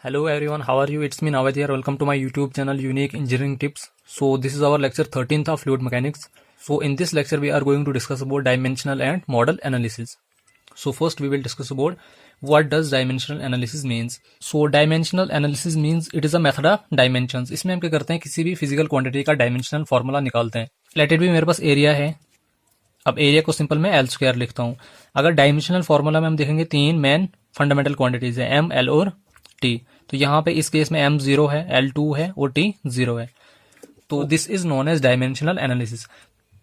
Hello everyone, how are you? It's me Nawad here. Welcome to my YouTube channel Unique Engineering Tips. So this is our lecture 13th of fluid mechanics. So in this lecture we are going to discuss about dimensional and model analysis. So first we will discuss about what does dimensional analysis means. So dimensional analysis means it is a method of dimensions. इसमें हम क्या करते हैं, किसी भी physical quantity का dimensional formula निकालते हैं. लेट इट बी मेरे पास एरिया है. अब एरिया को सिंपल मैं L² लिखता हूँ. अगर डायमेंशनल फॉर्मूला में हम देखेंगे तीन मेन फंडामेंटल क्वांटिटीज है, M, L और T. तो यहाँ पे इस केस में M 0 है, L 2 है और T 0 है. तो this is known as dimensional analysis.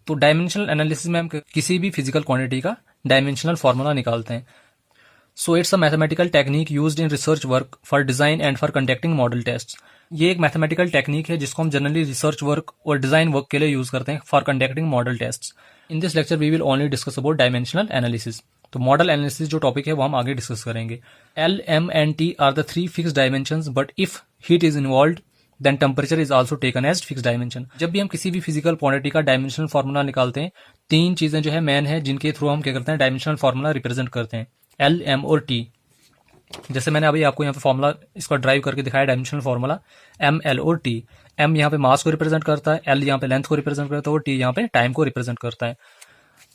तो डायमेंशनल एनालिसिस में हम किसी भी फिजिकल क्वांटिटी का डायमेंशनल फॉर्मूला निकालते हैं. So it's a mathematical technique used in research work for design and for conducting model test. ये एक मैथमेटिकल टेक्निक है जिसको हम जनरली रिसर्च वर्क और डिजाइन वर्क के लिए यूज करते हैं for conducting model test. In this lecture we will only discuss about dimensional analysis. तो मॉडल एनालिसिस जो टॉपिक है वो हम आगे डिस्कस करेंगे. L, M and T are the three fix dimensions, but if heat is involved then temperature is also taken as fix dimension. जब भी हम किसी भी फिजिकल क्वांटिटी का डायमेंशनल फॉर्मूला निकालते हैं, तीन चीजें जो है मेन है जिनके थ्रू हम क्या करते हैं, डायमेंशनल फॉर्मूला रिप्रेजेंट करते हैं, L, M और T. जैसे मैंने अभी आपको यहाँ पे फॉर्मूला इसका ड्राइव करके दिखाया, डायमेंशनल फॉर्मूला M, L और T. M यहाँ पे मास को रिप्रेजेंट करता है, L यहाँ पे लेंथ को रिप्रेजेंट करता है और T यहाँ पे टाइम को रिप्रेजेंट करता है.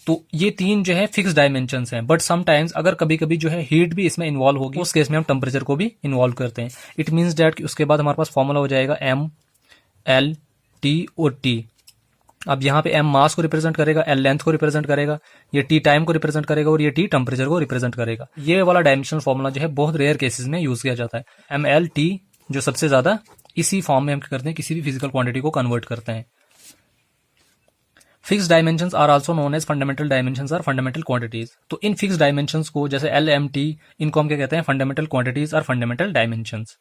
तो ये तीन जो है फिक्स डायमेंशंस हैं, बट समटाइम्स अगर कभी कभी जो है हीट भी इसमें इन्वॉल्व होगी, उस केस में हम टेम्परेचर को भी इन्वॉल्व करते हैं. इट मीन्स डैट कि उसके बाद हमारे पास फॉर्मूला हो जाएगा M, L, T और T. अब यहाँ पे M मास को रिप्रेजेंट करेगा, L लेंथ को रिप्रेजेंट करेगा, ये T टाइम को रिप्रेजेंट करेगा और ये T टेम्परेचर को रिप्रेजेंट करेगा. ये वाला डायमेंशनल फॉर्मूला जो है बहुत रेयर केसेस में यूज किया जाता है. M, L, T जो सबसे ज्यादा इसी फॉर्म में हम क्या करते हैं, किसी भी फिजिकल क्वांटिटी को कन्वर्ट करते हैं. Fix dimensions are also known as fundamental dimensions और फंडामेंटल क्वांटिटीज. तो इन फिक्स डायमेंशंस को जैसे L, M, T इनको हम क्या कहते हैं, फंडामेंटल क्वांटिटीज और fundamental dimensions.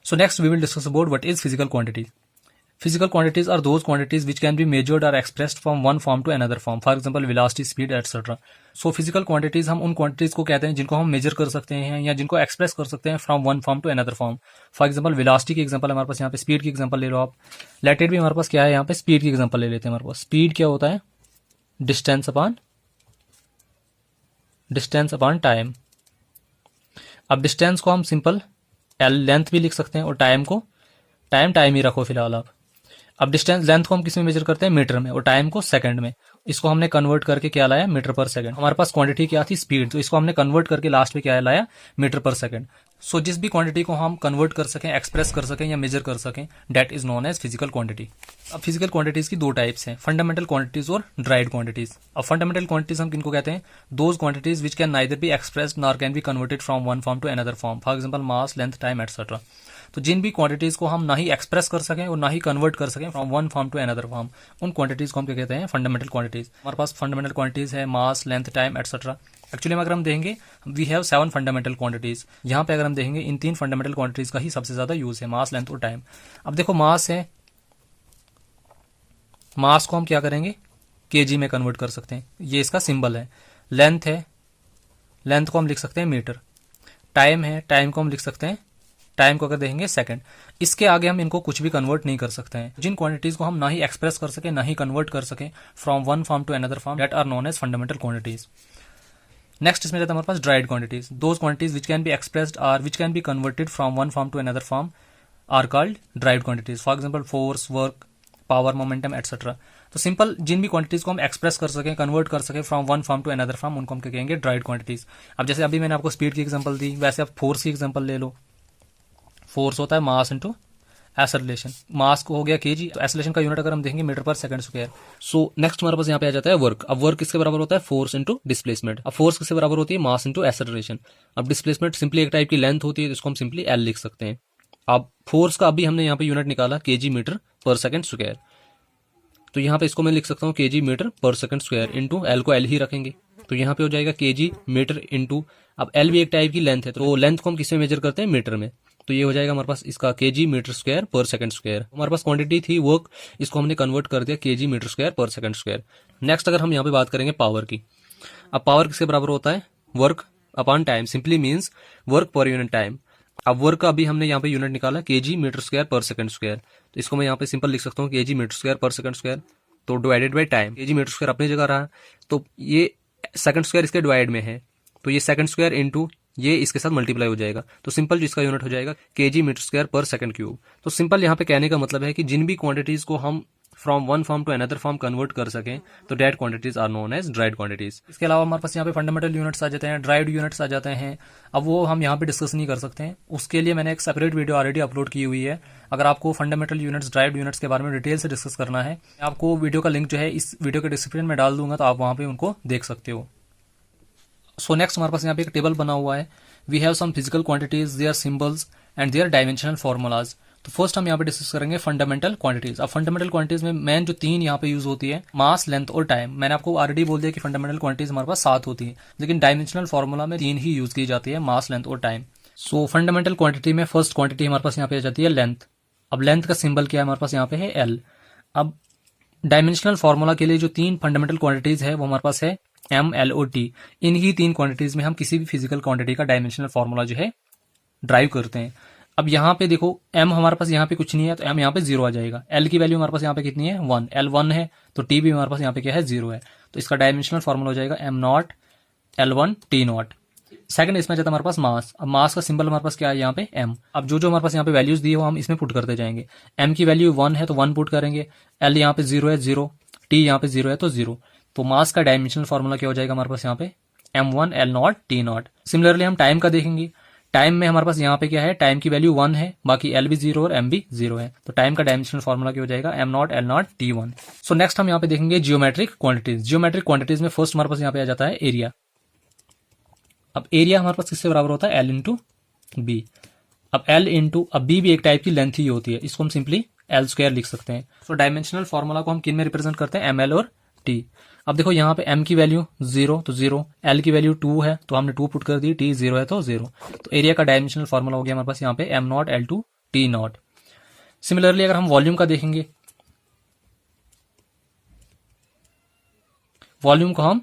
So next we will discuss about what is physical quantities. Physical quantities are those quantities which can be measured or expressed from one form to another form. For example, velocity, speed, etc. So physical quantities हम उन quantities को कहते हैं जिनको हम measure कर सकते हैं या जिनको express कर सकते हैं from one form to another form. For example, velocity की example हमारे पास यहाँ पे, speed की example ले लो आप. Let it be हमारे पास क्या है, यहाँ पे speed की example ले लेते हैं. हमारे पास speed क्या होता है, distance upon time. अब distance को हम simple L length भी लिख सकते हैं और time को टाइम ही रखो फिलहाल आप. अब डिस्टेंस लेंथ को हम किस में मेजर करते हैं, मीटर में, और टाइम को सेकंड में. इसको हमने कन्वर्ट करके क्या लाया, मीटर पर सेकंड. हमारे पास क्वांटिटी क्या थी, स्पीड, तो इसको हमने कन्वर्ट करके लास्ट में क्या लाया, मीटर पर सेकंड. सो जिस भी क्वांटिटी को हम कन्वर्ट कर सकें, एक्सप्रेस कर सकें या मेजर कर सकें, that is known as physical quantity. अब फिजिकल क्वांटिटीज की दो टाइप्स हैं, फंडामेंटल क्वांटिटीज और ड्राइड क्वांटिटीज. अब फंडामेंटल क्वांटिटीज हम किनको कहते हैं, those quantities which can neither be expressed nor can be converted from one form to another form. For example mass, length, time etcetera. तो जिन भी क्वांटिटीज को हम ना ही एक्सप्रेस कर सकें और ना ही कन्वर्ट कर सकें from one form to another form, उन क्वांटिटीज को हम क्या कहते हैं, फंडामेंटल क्वांटिटीज. हमारे पास फंडामेंटल क्वांटिटीज है मास, लेंथ, टाइम एटसेट्रा. एक्चुअली में अगर हम देखेंगे, वी हैव 7 फंडामेंटल क्वांटिटीज. यहाँ पे अगर हम देखेंगे इन तीन फंडामेंटल क्वांटिटीज का ही सबसे ज्यादा यूज है, मास, लेंथ और टाइम. अब देखो मास है, मास को हम क्या करेंगे, केजी में कन्वर्ट कर सकते हैं, ये इसका सिंबल है. लेंथ है, लेंथ को हम लिख सकते हैं मीटर. टाइम है, टाइम को हम लिख सकते हैं, टाइम को अगर देखेंगे सेकंड. इसके आगे हम इनको कुछ भी कन्वर्ट नहीं कर सकते हैं. जिन क्वांटिटीज को हम ना ही एक्सप्रेस कर सके, ना ही कन्वर्ट कर सके from one form to another form, that are known as fundamental quantities. Next इसमें रहता है हमारे पास derived quantities. Those quantities which can be expressed और which can be converted from one form to another form are called derived quantities. For example force, work, power, momentum etcetera. तो simple जिन भी quantities को हम express कर सकें, convert कर सकें from one form to another form, उनको हम क्या कहेंगे, ड्राइड क्वांटिटीज. अब जैसे अभी मैंने आपको स्पीड की एग्जांपल दी, वैसे आप फोर्स की एग्जांपल ले लो. फोर्स होता है मास इंटू एक्सेलरेशन. मास को हो गया केजी, तो एक्सेलरेशन का यूनिट अगर हम देखेंगे मीटर पर सेकंड स्क्वायर. सो नेक्स्ट हमारे पास यहाँ पे आ जाता है वर्क. अब वर्क किसके बराबर होता है, फोर्स इंटू डिस्प्लेसमेंट. अब फोर्स किसके बराबर होती है, मास इंटू एक्सेलरेशन. अब डिस्प्लेसमेंट सिंपली एक टाइप की लेंथ होती है, जिसको हम सिंपली एल लिख सकते हैं. अब फोर्स का अभी हमने यहाँ पे यूनिट निकाला, केजी मीटर पर सेकंड स्क्वायर. तो यहाँ पे इसको मैं लिख सकता हूँ केजी मीटर पर सेकंड स्क्वायर इंटू एल को एल ही रखेंगे. तो यहाँ पे हो जाएगा केजी मीटर इंटू, अब एल भी एक टाइप की लेंथ है, तो लेंथ को हम किसमें मेजर करते हैं, मीटर में. तो ये हो जाएगा हमारे पास इसका KG metre square per second square. हमारे पास क्वांटिटी थी वर्क, इसको हमने कन्वर्ट कर दिया KG metre square per second square. Next अगर हम यहाँ पे बात करेंगे पावर की. अब पावर किसके बराबर होता है, work upon time, simply means work per unit time. अब वर्क का अभी हमने यहाँ पे यूनिट निकाला KG metre square per second square. तो इसको मैं यहाँ पे सिंपल लिख सकता हूँ KG metre square per second square. तो divided by time, KG metre square अपनी जगह रहा, तो ये सेकंड स्क्वायर इसके डिवाइड में है, तो ये सेकंड स्क्वायर इंटू ये इसके साथ मल्टीप्लाई हो जाएगा, तो सिंपल जो इसका यूनिट हो जाएगा kg metre square per second cube. तो सिंपल यहाँ पे कहने का मतलब है कि जिन भी क्वांटिटीज को हम from one form to another form convert कर सकें तो that quantities are known as derived quantities. इसके अलावा हमारे पास यहाँ पे फंडामेंटल यूनिट्स आ जाते हैं, ड्राइड यूनिट्स आ जाते हैं। अब वो हम यहाँ पे डिस्कस नहीं कर सकते हैं, उसके लिए मैंने एक सेपरेट वीडियो ऑलरेडी अपलोड की हुई है। अगर आपको फंडामेंटल यूनिट्स, ड्राइड यूनिट्स के बारे में डिटेल से डिस्कस करना है, आपको वीडियो का लिंक जो है इस वीडियो के डिस्क्रिप्शन में डाल दूंगा, तो आप वहाँ पे उनको देख सकते हो। सो नेक्स्ट हमारे पास यहाँ पे एक टेबल बना हुआ है। We have some physical quantities, their symbols and their dimensional formulas. तो फर्स्ट हम यहाँ पे डिस्कस करेंगे फंडामेंटल क्वांटिटीज। अब फंडामेंटल क्वांटिटीज में मेन जो तीन यहाँ पे यूज होती है, मास, लेंथ और टाइम। मैंने आपको ऑलरेडी बोल दिया कि फंडामेंटल क्वांटिटीज हमारे पास 7 होती है, लेकिन डायमेंशनल फॉर्मूला में 3 ही यूज की जाती है, मास, लेंथ और टाइम। सो फंडामेंटल क्वांटिटी में फर्स्ट क्वांटिटी हमारे पास यहाँ पे आ जाती है लेंथ। अब लेंथ का सिंबल क्या है हमारे पास यहाँ पे है एल। अब डायमेंशनल फॉर्मूला के लिए जो 3 फंडामेंटल क्वांटिटीज है वो हमारे पास है एम, एल और टी। इन्हीं 3 क्वांटिटीज में हम किसी भी फिजिकल क्वांटिटी का डायमेंशनल फॉर्मूला जो है ड्राइव करते हैं। अब यहाँ पे देखो m हमारे पास यहाँ पे कुछ नहीं है, तो m यहाँ पे 0 आ जाएगा। l की वैल्यू हमारे पास यहाँ पे कितनी है 1, l 1 है, तो t भी हमारे पास यहाँ पे क्या है 0 है, तो इसका डायमेंशनल फॉर्मूला हो जाएगा m not l1 t not. Second इसमें जाता है हमारे पास मास। अब मास का सिंबल हमारे पास क्या है यहाँ पे m। अब जो हमारे पास यहाँ पे वैल्यूज दी है वो हम इसमें पुट करते जाएंगे। m की वैल्यू 1 है तो 1 पुट करेंगे, l यहाँ पे 0 है 0, t यहाँ पे 0 है तो 0। तो मास का डायमेंशनल फॉर्मूला क्या हो जाएगा हमारे पास यहाँ पे m1 l not t not. Similarly हम टाइम का देखेंगे। टाइम में हमारे पास यहाँ पे क्या है, टाइम की वैल्यू 1 है, बाकी l भी 0 और m भी 0 है, तो टाइम का डायमेंशनल फॉर्मूला क्या हो जाएगा m not l not t1। So next हम यहाँ पे देखेंगे जियोमेट्रिक क्वांटिटीज। जियोमेट्रिक क्वांटिटीज में फर्स्ट हमारे पास यहाँ पे आ जाता है एरिया। अब एरिया हमारे पास किससे बराबर होता है l इंटू बी। अब l इंटू अब b भी एक टाइप की लेंथ ही होती है, इसको हम सिंपली l स्क्वायर लिख सकते हैं। सो डायमेंशनल फॉर्मूला को हम किन में रिप्रेजेंट करते हैं, ml और t। अब देखो यहाँ पे m की वैल्यू 0 तो 0, l की वैल्यू 2 है तो हमने 2 पुट कर दी, t 0 है तो 0। तो एरिया का डायमेंशनल फॉर्मूला हो गया हमारे पास यहाँ पे m not l2 t not. Similarly अगर हम वॉल्यूम का देखेंगे, वॉल्यूम को हम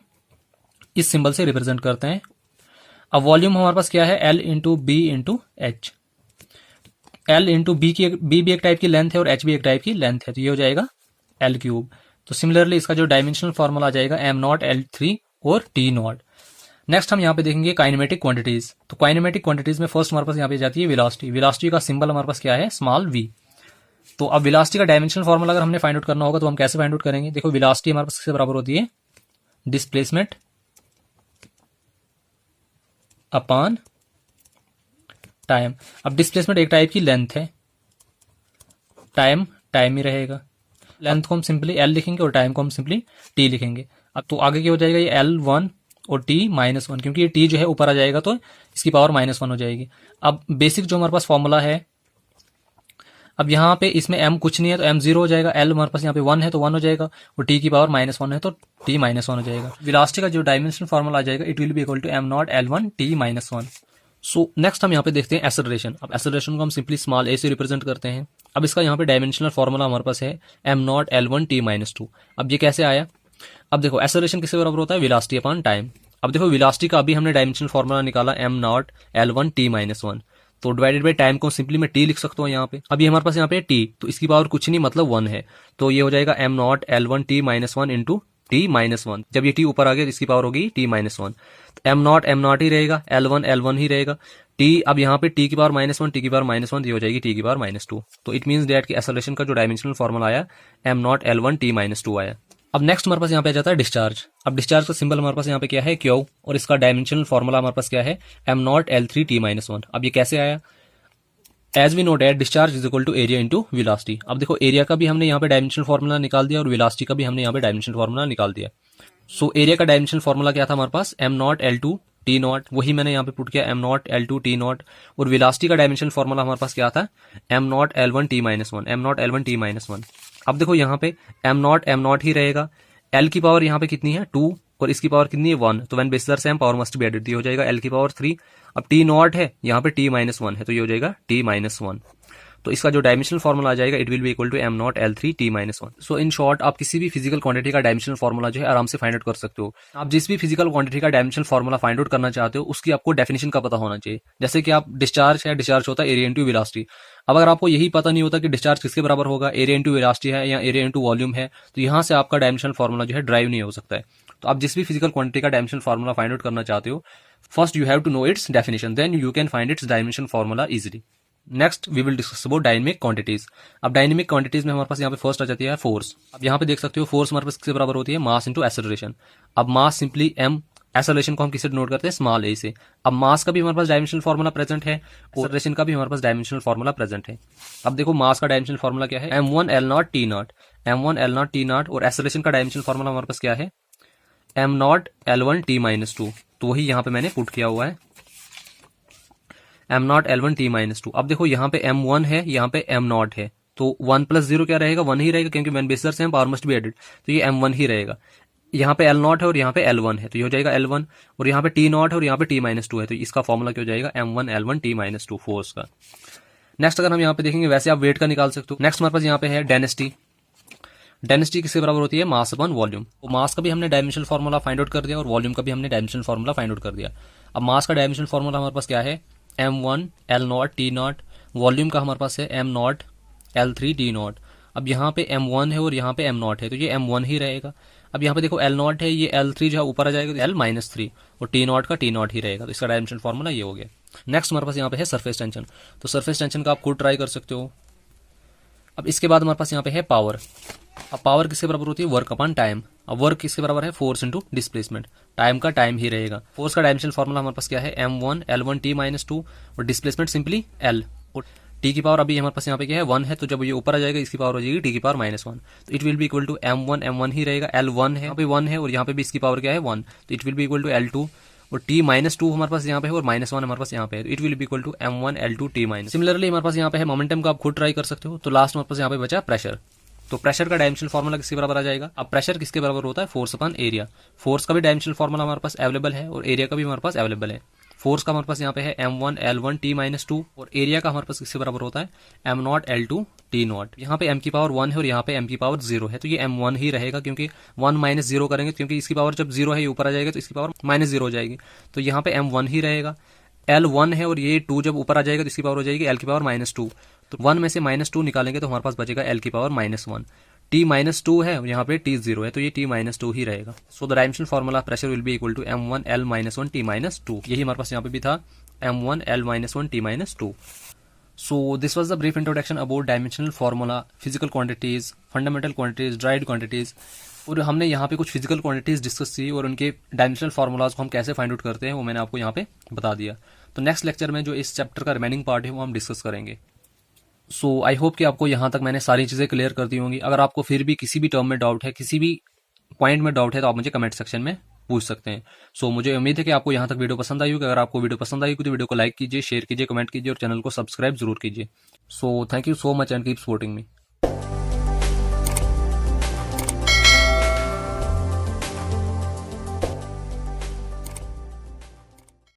इस सिंबल से रिप्रेजेंट करते हैं। अब वॉल्यूम हमारे पास क्या है, l into B into H. l into B की b भी एक टाइप की लेंथ है और h भी एक टाइप की लेंथ है, तो ये हो जाएगा l क्यूब। तो सिमिलरली इसका जो डायमेंशनल फॉर्मूला आ जाएगा m नॉट l3 और t नॉट। नेक्स्ट हम यहाँ पे देखेंगे काइनेमेटिक क्वांटिटीज। तो काइनेमेटिक क्वांटिटीज में फर्स्ट हमारे पास यहाँ पे जाती है वेलोसिटी। वेलोसिटी का सिंबल हमारे पास क्या है, स्मॉल v। तो अब वेलोसिटी का डायमेंशनल फॉर्मूला अगर हमने फाइंड आउट करना होगा तो हम कैसे फाइंड आउट करेंगे, देखो वेलोसिटी हमारे पास किससे बराबर होती है, डिस्प्लेसमेंट अपॉन टाइम। अब डिस्प्लेसमेंट एक टाइप की लेंथ है, टाइम टाइम ही रहेगा। लेंथ को हम सिंपली l लिखेंगे और टाइम को हम सिंपली t लिखेंगे। अब तो आगे क्या हो जाएगा, ये l1 और t -1, क्योंकि ये t जो है ऊपर आ जाएगा तो इसकी पावर -1 हो जाएगी। अब बेसिक जो हमारे पास फॉर्मूला है, अब यहाँ पे इसमें m कुछ नहीं है तो m 0 हो जाएगा, l हमारे पास यहाँ पे 1 है तो 1 हो जाएगा, और t की पावर -1 है तो t -1 हो जाएगा। वेलोसिटी का जो डायमेंशनल फॉर्मूला आ जाएगा, it will be equal to m not l1 t -1। So next हम यहाँ पे देखते हैं एक्सेलरेशन। अब एक्सेलरेशन को हम सिंपली स्मॉल a से रिप्रेजेंट करते हैं। अब इसका यहाँ पे डायमेंशनल फॉर्मूला हमारे पास है m नॉट l1 t -2। अब ये कैसे आया, अब देखो एक्सेलरेशन किससे बराबर होता है, वेलोसिटी अपॉन टाइम। अब देखो वेलोसिटी का अभी हमने डायमेंशनल फॉर्मूला निकाला m नॉट l1 t -1, तो डिवाइडेड बाई टाइम को सिंपली मैं t लिख सकता हूँ यहाँ पे। अभी हमारे पास यहाँ पे t, तो इसकी पावर कुछ नहीं मतलब 1 है, तो ये हो जाएगा m not l1 t -1 into t -1। जब ये t ऊपर आ गया तो इसकी पावर होगी t -1, तो m नॉट ही रहेगा, l1 ही रहेगा, t अब यहाँ पे t की पावर -1 t की पावर -1, ये हो जाएगी t की पावर -2। तो इट मीन्स दैट कि एक्सेलरेशन का जो डायमेंशनल फॉर्मूला आया m नॉट l1 t -2 आया। अब नेक्स्ट हमारे पास यहाँ पे आ जाता है डिस्चार्ज। अब डिस्चार्ज का सिंबल हमारे पास यहाँ पे क्या है, क्यू, और इसका डायमेंशनल फॉर्मूला हमारे पास क्या है, m नॉट l3 t -1। अब ये कैसे आया, as we know that discharge is equal to area into velocity. अब देखो एरिया का भी हमने यहाँ पे डायमेंशनल फॉर्मूला निकाल दिया और वेलोसिटी का भी हमने यहाँ पे डायमेंशनल फॉर्मूला निकाल दिया। सो एरिया का डायमेंशनल फॉर्मूला क्या था हमारे पास, m not l2 t not, वही मैंने यहाँ पे पुट किया m not l2 t not. और वेलोसिटी का डायमेंशनल फॉर्मूला हमारे पास क्या था, m not l1 t -1, m not l1 t -1। अब देखो यहाँ पे m नॉट ही रहेगा, l की पावर यहाँ पे कितनी है 2 और इसकी पावर कितनी है 1, तो when basis are same power must be added, हो जाएगा l की पावर 3। अब t नॉट है यहाँ पे t -1 है, तो ये हो जाएगा t -1। तो इसका जो डायमेंशनल फॉर्मूला आ जाएगा, it will be equal to m not l3 t -1। So in short आप किसी भी फिजिकल क्वांटिटी का डायमेंशनल फॉर्मूला जो है आराम से फाइंड आउट कर सकते हो। आप जिस भी फिजिकल क्वांटिटी का डायमेंशनल फॉर्मूला फाइंड आउट करना चाहते हो उसकी आपको डेफिनेशन का पता होना चाहिए। जैसे कि आप डिस्चार्ज है, डिस्चार्ज होता है एरिया इंटू वेलोसिटी। अब अगर आपको यही पता नहीं होता कि डिस्चार्ज किसके बराबर होगा, एरिया इंटू वेलोसिटी है या एरिया इंटू वॉल्यूम है, तो यहाँ से आपका डायमेंशनल फॉर्मूला जो है ड्राइव नहीं हो सकता है। तो आप जिस भी फिजिकल क्वांटिटी का डायमेंशनल फॉर्मूला फाइंड आउट करना चाहते हो, First you have to know its definition, then you can find its dimension formula easily. Next we will discuss about dynamic quantities. अब डायनेमिक क्वांटिटीज में हमारे पास यहाँ पे फर्स्ट आ जाती है फोर्स। अब यहाँ पे देख सकते हो फोर्स हमारे पास किसके बराबर होती है, मास इंटू एक्सेलरेशन। अब मास सिंपली एम, एक्सेलरेशन को हम किससे डिनोट करते हैं, स्मॉल ए से। अब मास का भी हमारे पास डायमेंशनल फार्मूला प्रेजेंट है, एक्सेलरेशन का भी हमारे पास डायमेंशनल फार्मूला प्रेजेंट है। अब देखो मास का डायमेंशनल फार्मूला क्या है, m1l0t0, m1l0t0, और एक्सेलरेशन का डायमेंशनल फार्मूला हमारे पास क्या है, m0l1t-2। तो वही यहाँ पे मैंने पुट किया हुआ है, m0l1t-2। अब देखो यहाँ पे m1 है, यहाँ पे m0 है, तो 1 + 0 क्या रहेगा, 1 ही रहेगा, क्योंकि when bases are same power must be added, तो ये m1 ही रहेगा। यहाँ पे l0 है और यहाँ पे l1 है, तो ये हो जाएगा l1, और यहाँ पे t0 है और यहाँ पे t-2 है, तो इसका फॉर्मूला क्या हो जाएगा, m1l1t-2 फोर्स का। नेक्स्ट अगर हम यहाँ पे देखेंगे, वैसे आप वेट का निकाल सकते हो। नेक्स्ट हमारे पास यहाँ पे है डेंसिटी। डेंसिटी किसके बराबर होती है, मास अपॉन वॉल्यूम। तो मास का भी हमने डायमेंशनल फार्मूला फाइंड आउट कर दिया और वॉल्यूम का भी हमने डायमेंशनल फार्मूला फाइंड आउट कर दिया। अब मास का डायमेंशनल फार्मूला हमारे पास क्या है, m1l0t0, वॉल्यूम का हमारे पास है m0l3t0। अब यहाँ पे m1 है और यहाँ पे m0 है, तो ये m1 ही रहेगा। अब यहाँ पे देखो l0 है, ये l3 जो है ऊपर आ जाएगा, तो l-3, और t0 का t0 ही रहेगा, तो इसका डायमेंशनल फार्मूला ये हो गया। नेक्स्ट हमारे पास यहाँ पे है सरफेस टेंशन। तो सरफेस टेंशन का आप खुद ट्राई कर सकते हो। अब इसके बाद हमारे पास यहाँ पे है पावर। अब पावर किसके बराबर होती है, वर्क अपॉन टाइम। अब वर्क किसके बराबर है, फोर्स इंटू डिस्प्लेसमेंट। टाइम का टाइम ही रहेगा। फोर्स का डायमेंशनल फार्मूला हमारे पास क्या है, m1l1t-2, और डिस्प्लेसमेंट सिंपली l, और टी की पावर अभी हमारे पास यहाँ पे क्या है, 1 है, तो जब ये ऊपर आ जाएगा इसकी पावर हो जाएगी t की पावर -1, तो it will be equal to m1 ही रहेगा। l1 है, यहाँ पे 1 है, और यहाँ पे भी इसकी पावर क्या है 1, तो it will be equal to l2, और t-2 हमारे पास यहाँ पे है और -1 हमारे पास यहाँ पे है, तो it will be equal to m1l2t-। Similarly हमारे पास यहाँ पे है मोमेंटम का, आप खुद ट्राई कर सकते हो। तो लास्ट हमारे पास यहाँ पे बचा प्रेशर। तो प्रेशर का डायमेंशनल फार्मूला किसके बराबर आ जाएगा, अब प्रेशर किसके बराबर होता है, फोर्स अपॉन एरिया। फोर्स का भी डायमेंशनल फार्मूला हमारे पास अवेलेबल है और एरिया का भी हमारे पास अवेलेबल है। फोर्स का हमारे पास यहाँ पे है m1l1t-2, और एरिया का हमारे पास किसके बराबर होता है, m0l2t0। यहाँ पे m की पावर 1 है और यहाँ पे m की पावर 0 है, तो ये m1 ही रहेगा, क्योंकि 1 - 0 करेंगे, क्योंकि इसकी पावर जब 0 है ये ऊपर आ जाएगा, तो इसकी पावर -0 हो जाएगी, तो यहाँ पे m1 ही रहेगा। l1 है और ये 2 जब ऊपर आ जाएगा तो इसकी पावर हो जाएगी l की पावर -2, तो 1 में से -2 निकालेंगे तो हमारे पास बचेगा l की पावर -1। t-2 है, यहाँ पे t0 है, तो ये t-2 ही रहेगा। So the dimensional formula pressure will be equal to m1l-1t-2। यही हमारे पास यहाँ पे भी था, m1l-1t-2। So this was the brief introduction about dimensional formula, physical quantities, fundamental quantities, derived quantities, और हमने यहाँ पे कुछ फिजिकल क्वांटिटीज डिस्कस की और उनके डायमेंशनल फार्मूलाज को हम कैसे फाइंड आउट करते हैं वो मैंने आपको यहाँ पे बता दिया। तो नेक्स्ट लेक्चर में जो इस चैप्टर का रिमेनिंग पार्ट है वो हम डिस्कस करेंगे। सो आई होप कि आपको यहाँ तक मैंने सारी चीज़ें क्लियर कर दी होंगी। अगर आपको फिर भी किसी भी टर्म में डाउट है, किसी भी पॉइंट में डाउट है, तो आप मुझे कमेंट सेक्शन में पूछ सकते हैं। सो मुझे उम्मीद है कि आपको यहाँ तक वीडियो पसंद आई होगी। अगर आपको वीडियो पसंद आई होगी तो वीडियो को लाइक कीजिए, शेयर कीजिए, कमेंट कीजिए और चैनल को सब्सक्राइब जरूर कीजिए। So thank you so much and keep supporting me.